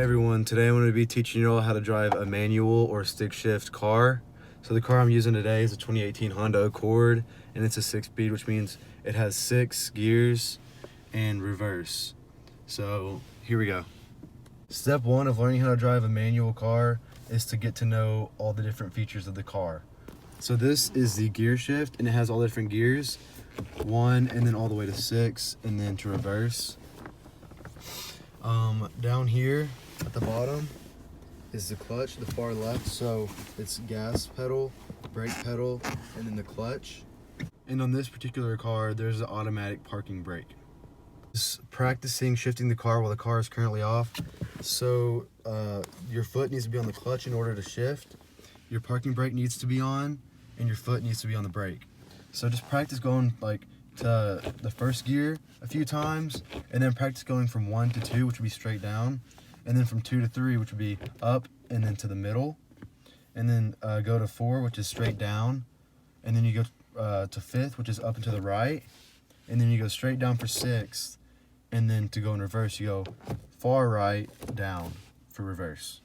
everyone, today I'm going to be teaching you all how to drive a manual or stick shift car. So the car I'm using today is a 2018 Honda Accord, and it's a 6-speed, which means it has 6 gears and reverse. So here we go. Step 1 of learning how to drive a manual car is to get to know all the different features of the car. So this is the gear shift, and it has all the different gears, 1 and then all the way to 6 and then to reverse. Down here at the bottom is the clutch, the far left, so it's gas pedal, brake pedal, and then the clutch. And on this particular car, there's an automatic parking brake. Just practicing shifting the car while the car is currently off. So your foot needs to be on the clutch in order to shift, your parking brake needs to be on, and your foot needs to be on the brake. So just practice going like to the first gear a few times, and then practice going from 1 to 2, which would be straight down, and then from 2 to 3, which would be up and then to the middle, and then go to 4, which is straight down, and then you go to 5th, which is up and to the right, and then you go straight down for 6th, and then to go in reverse you go far right down for reverse.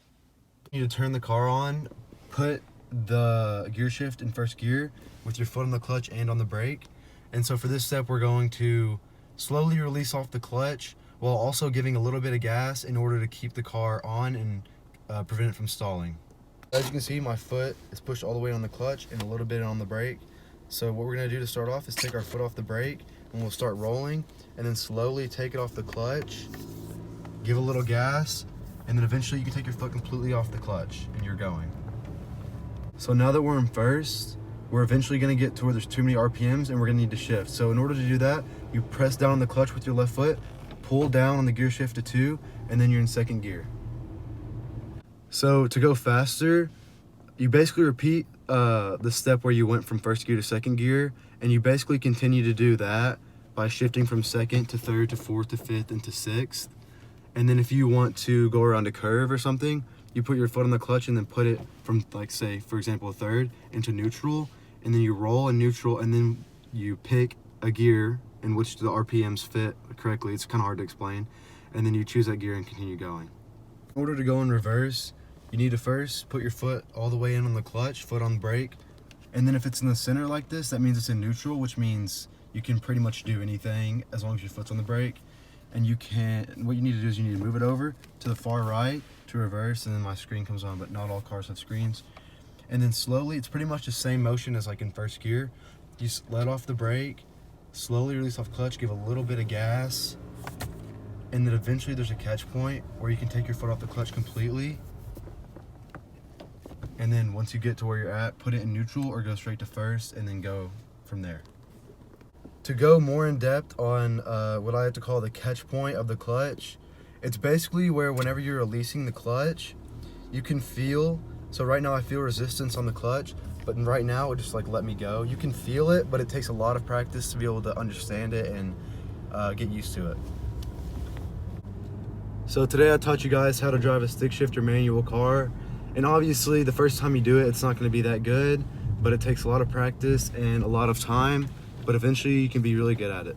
You need to turn the car on, put the gear shift in first gear with your foot on the clutch and on the brake. And so for this step, we're going to slowly release off the clutch while also giving a little bit of gas in order to keep the car on and prevent it from stalling. As you can see, my foot is pushed all the way on the clutch and a little bit on the brake. So what we're gonna do to start off is take our foot off the brake, and we'll start rolling, and then slowly take it off the clutch, give a little gas, and then eventually you can take your foot completely off the clutch and you're going. So now that we're in first, we're eventually going to get to where there's too many RPMs and we're going to need to shift. So in order to do that, you press down on the clutch with your left foot, pull down on the gear shift to 2, and then you're in second gear. So to go faster, you basically repeat the step where you went from first gear to second gear, and you basically continue to do that by shifting from second to third to fourth to fifth and to sixth. And then if you want to go around a curve or something, you put your foot on the clutch and then put it from, like, say, for example, a third into neutral, and then you roll in neutral, and then you pick a gear in which the RPMs fit correctly. It's kind of hard to explain. And then you choose that gear and continue going. In order to go in reverse, you need to first put your foot all the way in on the clutch, foot on the brake, and then if it's in the center like this, that means it's in neutral, which means you can pretty much do anything as long as your foot's on the brake. And what you need to do is you need to move it over to the far right to reverse, and then my screen comes on, but not all cars have screens. And then slowly, it's pretty much the same motion as like in first gear. You just let off the brake, slowly release off clutch, give a little bit of gas, and then eventually there's a catch point where you can take your foot off the clutch completely. And then once you get to where you're at, put it in neutral or go straight to first, and then go from there. To go more in depth on what I like to call the catch point of the clutch, it's basically where whenever you're releasing the clutch, you can feel, so right now I feel resistance on the clutch, but right now it just like let me go. You can feel it, but it takes a lot of practice to be able to understand it and get used to it. So today I taught you guys how to drive a stick shift or manual car, and obviously the first time you do it, it's not going to be that good, but it takes a lot of practice and a lot of time, but eventually you can be really good at it.